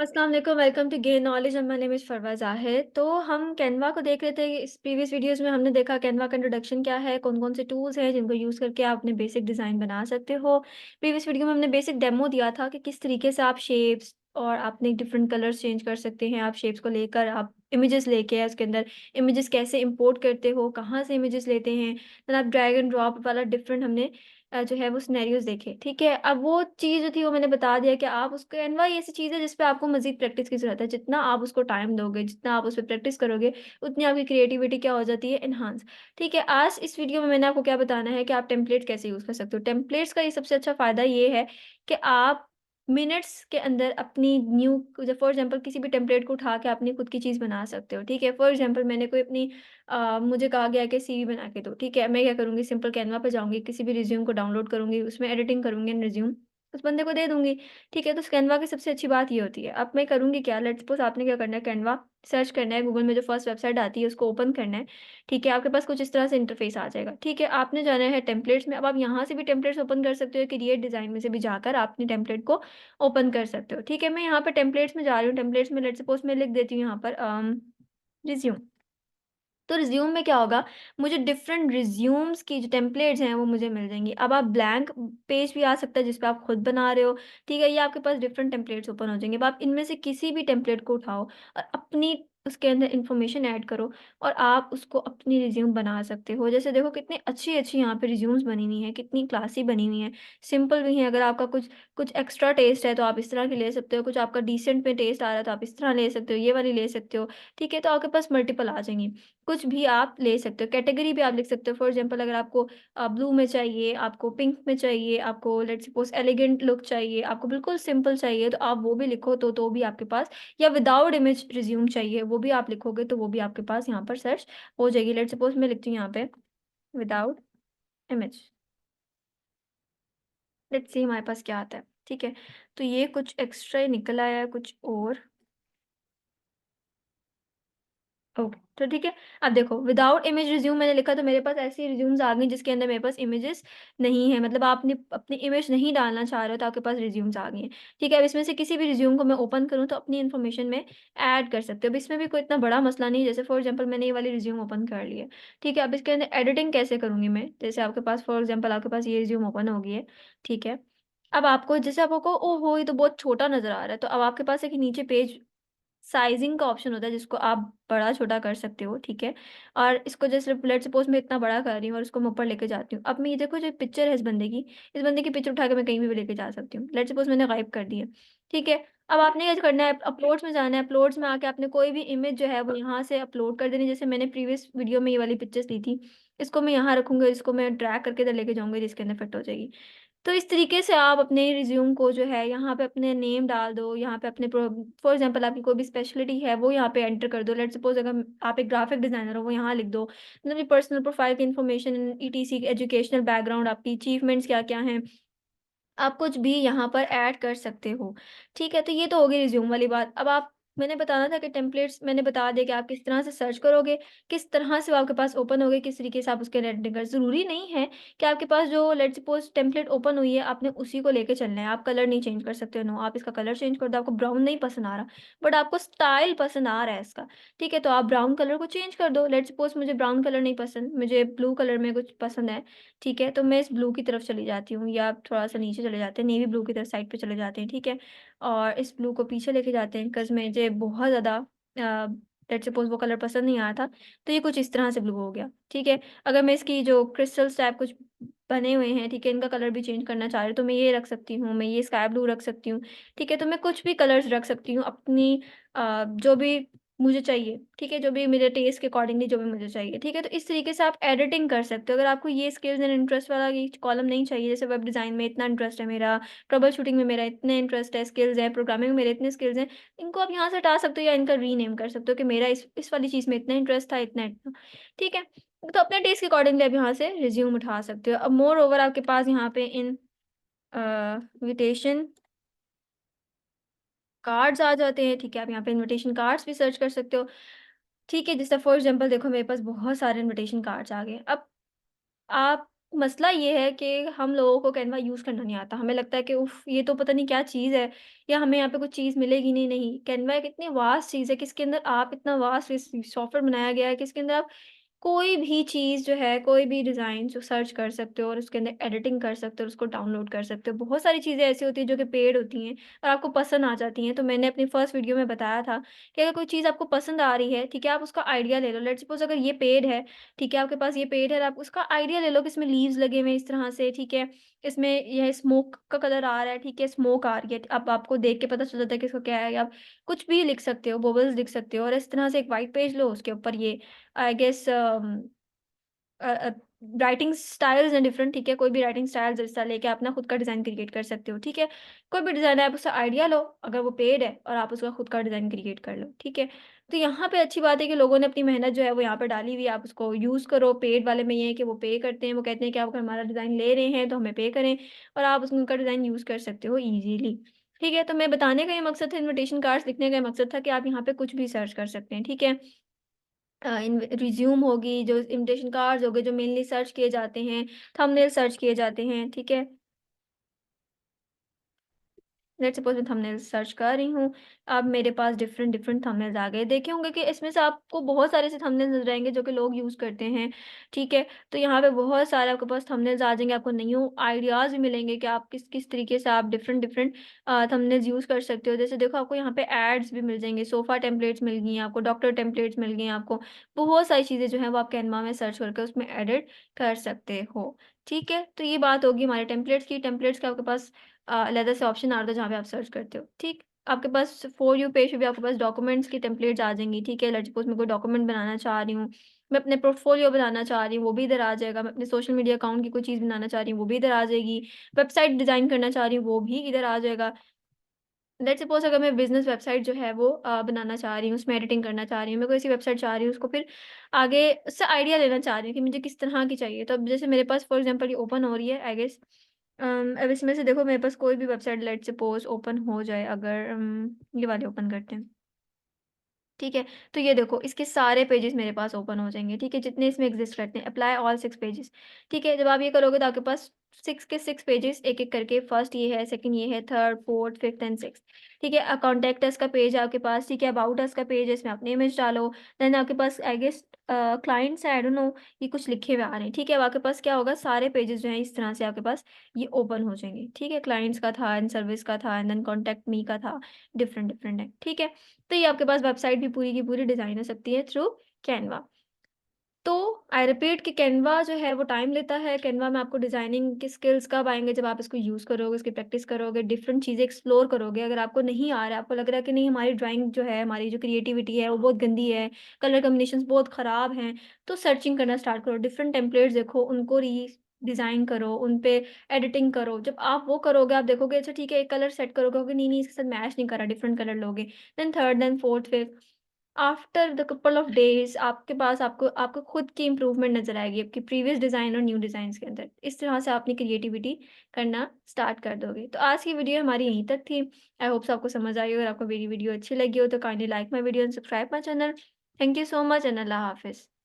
अस्सलाम वालेकुम, welcome to gain knowledge and my name is Farwa Zahir. तो हम कैनवा को देख रहे थे। इस प्रीवियस वीडियोज़ में हमने देखा कैनवा का इंट्रोडक्शन क्या है, कौन-कौन से टूल्स हैं जिनको यूज़ करके आप अपने बेसिक डिज़ाइन बना सकते हो। प्रीवियस वीडियो में हमने बेसिक डेमो दिया था कि किस तरीके से आप शेप्स और आपने डिफरेंट कलर्स चेंज कर सकते हैं। आप शेप्स को लेकर आप इमेजेस लेके उसके अंदर इमेजेस कैसे इंपोर्ट करते हो, कहाँ से इमेजेस लेते हैं। देन आप ड्रैग एंड ड्रॉप वाला डिफरेंट हमने जो है वो सिनेरियोज़ देखे, ठीक है? अब वो चीज़ जो थी वो मैंने बता दिया कि आप उसको कैनवा ही ऐसी चीज़ है जिस पे आपको मज़ीद प्रैक्टिस की ज़रूरत है। जितना आप उसको टाइम दोगे, जितना आप उस पे प्रैक्टिस करोगे, उतनी आपकी क्रिएटिविटी क्या हो जाती है एनहांस। ठीक है? आज इस वीडियो में मैंने आपको क्या बताना है कि आप टेम्पलेट कैसे यूज़ कर सकते हो। टेम्पलेट्स का ये सबसे अच्छा फ़ायदा ये है कि आप मिनट्स के अंदर अपनी न्यू ज फॉर एग्ज़ाम्पल किसी भी टेम्पलेट को उठा के अपनी खुद की चीज़ बना सकते हो, ठीक है? फॉर एग्ज़ाम्पल मैंने कोई अपनी मुझे कहा गया है कि सीवी बना के दो, ठीक है? मैं क्या करूँगी सिंपल कैनवा पे जाऊँगी, किसी भी रिज़्यूम को डाउनलोड करूँगी, उसमें एडिटिंग करूँगी एंड रिज़्यूम उस बंदे को दे दूँगी, ठीक है? तो उस कैनवा की सबसे अच्छी बात ये होती है। अब मैं करूँगी क्या, लेट्स सपोज़ आपने क्या करना है, कैनवा सर्च करना है, गूगल में जो फर्स्ट वेबसाइट आती है उसको ओपन करना है, ठीक है? आपके पास कुछ इस तरह से इंटरफ़ेस आ जाएगा, ठीक है? आपने जाना है टेम्पलेट्स में। अब आप यहाँ से भी टेम्पलेट्स ओपन कर सकते हो, क्रिएट डिज़ाइन में से भी जाकर आप अपने टेम्पलेट को ओपन कर सकते हो, ठीक है? मैं यहाँ पे टेम्पलेट्स में जा रही हूँ, टेम्पलेट्स में लेट्स सपोज़ मैं लिख देती हूँ यहाँ पर रिज़्यूम। तो रिज़्यूम में क्या होगा, मुझे डिफरेंट रिज़्यूम्स की जो टेम्पलेट्स हैं, वो मुझे मिल जाएँगी। अब आप ब्लैंक पेज भी आ सकता है, जिस पे आप खुद बना रहे हो, ठीक है? ये आपके पास डिफरेंट टेम्पलेट्स ओपन हो जाएँगे। अब आप इनमें से किसी भी टेम्पलेट को उठाओ और अपनी उसके अंदर इन्फॉर्मेशन ऐड करो और आप उसको अपनी रिज़्यूम बना सकते हो। जैसे देखो कितनी अच्छी-अच्छी यहाँ पे रिज़्यूम्स बनी हुई हैं, कितनी क्लासी बनी हुई हैं, सिंपल भी हैं। अगर आपका कुछ कुछ एक्स्ट्रा टेस्ट है, तो आप इस तरह की ले सकते हो। कुछ आपका डिसेंट में टेस्ट आ रहा है, तो आप इस तरह ले सकते हो, ये वाली ले सकते हो, ठीक है? तो आपके पास मल्टीपल आ जाएँगी। कुछ भी आप ले सकते हो, कैटेगरी भी आप लिख सकते हो। फॉर एग्ज़ाम्पल अगर आपको ब्लू में चाहिए, आपको पिंक में चाहिए, आपको लेट्स सपोज़ एलिगेंट लुक चाहिए, आपको बिल्कुल सिंपल चाहिए, तो आप वो भी लिखो तो भी आपके पास, या विदाउट इमेज रिज़्यूम चाहिए, वो भी आप लिखोगे तो वो भी आपके पास यहाँ पर सर्च हो जाएगी। लेट्स सपोज़ मैं लिखती हूँ यहाँ पे विदाउट इमेज। लेट्स सी हमारे पास क्या आता है, ठीक है? तो ये कुछ एक्स्ट्रा ही निकल आया है, कुछ और। ओके, तो ठीक है। अब देखो विदाउट इमेज रिज्यूम मैंने लिखा तो मेरे पास ऐसी रिज्यूम्स आ गई जिसके अंदर मेरे पास इमेजेस नहीं है, मतलब आपने अपनी इमेज नहीं डालना चाह रहे हो तो आपके पास रिज्यूम्स आ गई हैं। ठीक है, अब इसमें से किसी भी रिज्यूम को मैं ओपन करूँ तो अपनी इन्फॉर्मेशन में ऐड कर सकते हो। अब इसमें भी कोई इतना बड़ा मसला नहीं है, जैसे फॉर एग्जांपल मैंने ये वाली रिज्यूम ओपन कर ली है। ठीक है, अब इसके अंदर एडिटिंग कैसे करूँगी मैं? जैसे आपके पास फॉर एग्जांपल आपके पास ये रिज्यूम ओपन हो गई है, ठीक है। अब आपको जैसे आपको ओहो! ये तो बहुत छोटा नज़र आ रहा है, तो अब आपके पास एक नीचे पेज साइज़िंग का ऑप्शन होता है जिसको आप बड़ा-छोटा कर सकते हो, ठीक है? और इसको जैसे लेट्स सपोज़ मैं इतना बड़ा कर रही हूँ और इसको मैं ऊपर लेके जाती हूँ। अब मैं ये देखो जो पिक्चर है इस बंदे की पिक्चर उठा के मैं कहीं भी लेके जा सकती हूँ। लेट्स सपोज़ मैंने गायब कर दी है, ठीक है? अब आपने क्या करना है, अपलोड्स में जाना है, अपलोड्स में आके आपने कोई भी इमेज जो है वो यहाँ से अपलोड कर देनी है। जैसे मैंने प्रीवियस वीडियो में ये वाली पिक्चर्स ली थी, इसको मैं यहाँ रखूँगी, इसको मैं ड्रैग करके इधर लेके जाऊँगी जिसके अंदर फिट हो जाएगी। तो इस तरीके से आप अपने रिज़्यूम को जो है यहाँ पे अपने नेम डाल दो, यहाँ पे अपने फॉर एग्ज़ाम्पल आपकी कोई भी स्पेशलिटी है वो यहाँ पे एंटर कर दो। लेट्स सपोज़ अगर आप एक ग्राफ़िक डिज़ाइनर हो वो यहाँ लिख दो। मतलब अपनी पर्सनल प्रोफ़ाइल की इन्फॉर्मेशन ईटीसी, एजुकेशनल बैकग्राउंड, आपकी अचीवमेंट्स क्या-क्या हैं, आप कुछ भी यहाँ पर ऐड कर सकते हो, ठीक है? तो ये तो हो गई रिज़्यूम वाली बात। अब आप मैंने बताना था कि टेम्पलेट्स मैंने बता दिया कि आप किस तरह से सर्च करोगे, किस तरह से वो आपके पास ओपन होंगे, किस तरीके से आप उसके एडिटिंग कर ज़रूरी नहीं है कि आपके पास जो लेट्स सपोज़ टेम्पलेट ओपन हुई है, आपने उसी को लेके चलना है। आप कलर नहीं चेंज कर सकते हो, नो, आप इसका कलर चेंज कर दो, आपको ब्राउन नहीं पसंद आ रहा, बट आपको स्टाइल पसंद आ रहा है इसका, ठीक है? तो आप ब्राउन कलर को चेंज कर दो। लेट्स सपोज़ मुझे ब्राउन कलर नहीं पसंद, मुझे ब्लू कलर में कुछ पसंद है, ठीक है? तो मैं इस ब्लू की तरफ चली जाती हूँ या थोड़ा-सा नीचे चले जाते हैं, नेवी ब्लू की तरफ साइड पे चले जाते हैं, ठीक है? और इस ब्लू को पीछे लेके जाते हैं बिकॉज़ मुझे बहुत ज़्यादा लेट्स सपोज़ वो कलर पसंद नहीं आया था, तो ये कुछ इस तरह से ब्लू हो गया, ठीक है? अगर मैं इसकी जो क्रिस्टल्स टाइप कुछ बने हुए हैं, ठीक है? इनका कलर भी चेंज करना चाह रही हूँ, तो मैं ये रख सकती हूँ, मैं ये स्काई ब्लू रख सकती हूँ, ठीक है? तो मैं कुछ भी कलर्स रख सकती हूँ अपनी जो भी मुझे चाहिए, ठीक है? जो भी मेरे टेस्ट के अकॉर्डिंगली जो भी मुझे चाहिए, ठीक है? तो इस तरीके से आप एडिटिंग कर सकते हो। अगर आपको ये स्किल्स एंड इंटरेस्ट वाला ये कॉलम नहीं चाहिए, जैसे वेब डिज़ाइन में इतना इंटरेस्ट है मेरा, ट्रबल शूटिंग में मेरा इतने इंटरेस्ट है, स्किल्स है, प्रोग्रामिंग में मेरे इतने स्किल्स हैं, इनको आप यहाँ से हटा सकते हो या इनका रीनेम कर सकते हो कि मेरा इस वाली चीज़ में इतना इंटरेस्ट था, इतना, ठीक है? तो अपने टेस्ट के अकॉर्डिंगली आप यहाँ से रिज़्यूम उठा सकते हो। अब मोर ओवर आपके पास यहाँ पे इन्विटेशन कार्ड्स आ जाते हैं, ठीक है? आप यहाँ पे इन्विटेशन कार्ड्स भी सर्च कर सकते हो। ठीक है, जैसे फॉर एग्ज़ाम्पल देखो मेरे पास बहुत सारे इन्विटेशन कार्ड्स आ गए। अब आप मसला ये है कि हम लोगों को कैनवा यूज़ करना नहीं आता। हमें लगता है कि उफ़! ये तो पता नहीं क्या चीज़ है या हमें यहाँ पे कुछ चीज़ मिलेगी नहीं, नहीं। कैनवा एक इतनी वास्ट चीज़ है कि इसके अंदर आप इतना वास्ट इस सॉफ्टवेयर बनाया गया है कि इसके अंदर आप कोई भी चीज़ जो है, कोई भी डिज़ाइन जो सर्च कर सकते हो और उसके अंदर एडिटिंग कर सकते हो और उसको डाउनलोड कर सकते हो। बहुत सारी चीज़ें ऐसी होती हैं जो कि पेड होती हैं और आपको पसंद आ जाती हैं। तो मैंने अपनी फर्स्ट वीडियो में बताया था कि अगर कोई चीज़ आपको पसंद आ रही है, ठीक है, आप उसका आइडिया ले लो। लेट्स सपोज़ अगर ये पेड है, ठीक है, आपके पास ये पेड है, आप उसका आइडिया ले लो कि इसमें लीव्स लगे हुए हैं इस तरह से, ठीक है। इसमें यह स्मोक का कलर आ रहा है, ठीक है, स्मोक आ रही है। अब आपको देख के पता चल जाता है कि इसका क्या है। आप कुछ भी लिख सकते हो, बबल्स लिख सकते हो और इस तरह से एक व्हाइट पेज लो, उसके ऊपर ये I guess uh uh, writing styles हैं डिफरेंट, ठीक है? कोई भी राइटिंग स्टाइल जैसा लेके आप ना खुद का डिज़ाइन क्रिएट कर सकते हो, ठीक है? कोई भी डिज़ाइन है, आप उसका आइडिया लो, अगर वो पेड है और आप उसका खुद का डिज़ाइन क्रिएट कर लो, ठीक है? तो यहाँ पे अच्छी बात है कि लोगों ने अपनी मेहनत जो है वो यहाँ पे डाली हुई है, आप उसको यूज़ करो। पेड वाले में ये है कि वो पे करते हैं, वो कहते हैं कि आप अगर हमारा डिज़ाइन ले रहे हैं तो हमें पे करें और आप उनका डिज़ाइन यूज़ कर सकते हो ईज़िली, ठीक है? तो मैं बताने का ये मकसद था, इन्विटेशन कार्ड्स लिखने का ये मकसद था कि आप यहाँ पे कुछ भी सर्च कर सकते हैं, ठीक है? इन रिज़्यूम होगी, जो इन्विटेशन कार्ड्स हो गए, जो मेनली सर्च किए जाते हैं, थंबनेल सर्च किए जाते हैं, ठीक है? लेट्स सपोज़ मैं थंबनेल सर्च कर रही हूँ, अब मेरे पास डिफरेंट डिफरेंट थंबनेल्स आ गए। देखे होंगे कि इसमें से आपको बहुत सारे ऐसे थंबनेल्स नज़र आएँगे जो कि लोग यूज़ करते हैं, ठीक है? तो यहाँ पे बहुत सारे आपके पास थंबनेल्स आ जाएँगे, आपको न्यू आइडियाज़ भी मिलेंगे कि आप किस तरीके से आप डिफरेंट डिफरेंट थंबनेल्स यूज़ कर सकते हो। जैसे देखो आपको यहाँ पे एड्स भी मिल जाएँगे, सोफ़ा टेम्पलेट्स मिल गई हैं आपको, डॉक्टर टेम्पलेट्स मिल गई हैं आपको। बहुत सारी चीज़ें जो हैं वो आप कैनवा में सर्च करके उसमें एडिट कर सकते हो, ठीक है? तो ये बात होगी हमारे टेम्पलेट्स की। टेम्पलेट्स के आपके पास अलग से ऑप्शन आ रहा है जहाँ पे आप सर्च करते हो, ठीक? आपके पास फॉर यू पेज पे भी आपके पास डॉक्यूमेंट्स की टेम्पलेट्स आ जाएँगी, ठीक है? लेट्स सपोज़ मैं कोई डॉक्यूमेंट बनाना चाह रही हूँ, मैं अपने पोर्टफोलियो बनाना चाह रही हूँ, वो भी इधर आ जाएगा। मैं अपने सोशल मीडिया अकाउंट की कोई चीज़ बनाना चाह रही हूँ, वो भी इधर आ जाएगी। वेबसाइट डिज़ाइन करना चाह रही हूँ, वो भी इधर आ जाएगा। लेट्स सपोज़ अगर मैं बिज़नेस वेबसाइट जो है वो बनाना चाह रही हूँ, उसमें एडिटिंग करना चाह रही हूँ, मैं कोई ऐसी वेबसाइट चाह रही हूँ, उसको फिर आगे उससे आइडिया लेना चाह रही हूँ कि मुझे किस तरह की चाहिए। तो अब जैसे मेरे पास फॉर एग्ज़ाम्पल ये ओपन हो रही है आई गेस अब इसमें से देखो मेरे पास कोई भी वेबसाइट लेट्स सपोज़ ओपन हो जाए अगर ये वाली ओपन करते हैं। ठीक है? तो ये देखो इसके सारे पेजेज़ मेरे पास ओपन हो जाएँगे, ठीक है? जितने इसमें एग्ज़िस्ट करते हैं, अप्लाई ऑल 6 पेजेज़, ठीक है? जब आप ये करोगे तो आपके पास 6 के 6 पेजेज़ एक-एक करके फर्स्ट ये है, सेकंड ये है, third, fourth, fifth and sixth, ठीक है? कॉन्टैक्ट अस का पेज है आपके पास, ठीक है? अबाउट अस का पेज है, इसमें अपनी इमेज डालो, देन आपके पास I guess clients I don't know ये कुछ लिखे हुए आ रहे हैं, ठीक है? अब आपके पास क्या होगा सारे पेजेज़ जो हैं इस तरह से आपके पास ये ओपन हो जाएँगे, ठीक है? क्लाइंट्स का था एंड सर्विस का था एंड देन कॉन्टैक्ट मी का था, डिफरेंट डिफरेंट है, ठीक है? तो ये आपके पास वेबसाइट भी पूरी की पूरी डिज़ाइन हो सकती है थ्रू कैनवा। तो आई रिपीट कि कैनवा जो है वो टाइम लेता है। कैनवा में आपको डिज़ाइनिंग की स्किल्स कब आएँगे जब आप इसको यूज़ करोगे, इसकी प्रैक्टिस करोगे, डिफरेंट चीज़ें एक्सप्लोर करोगे। अगर आपको नहीं आ रहा है, आपको लग रहा है कि नहीं हमारी ड्राइंग जो है, हमारी जो क्रिएटिविटी है वो बहुत गंदी है, कलर कॉम्बिनेशंस बहुत ख़राब हैं, तो सर्चिंग करना स्टार्ट करो। डिफरेंट टेम्पलेट्स देखो, उनको डिज़ाइन करो, उन पे एडिटिंग करो। जब आप वो करोगे, आप देखोगे अच्छा ठीक है, एक कलर सेट करोगे, कहोगे नहीं-नहीं इसके साथ मैच नहीं कर रहा, डिफरेंट कलर लोगे। Then third, then fourth, fifth after the couple of days आपके पास आपको आपको खुद की इम्प्रूवमेंट नज़र आएगी आपकी प्रीवियस डिज़ाइन और न्यू डिज़ाइन्स के अंदर। इस तरह से आप अपनी क्रिएटिविटी करना स्टार्ट कर दोगे। तो आज की वीडियो हमारी यहीं तक थी। आई होप्स आपको समझ आई हो और आपको मेरी वीडियो अच्छी लगी हो तो kindly like my video and subscribe my channel. Thank you so much and अल्लाह हाफ़िज़।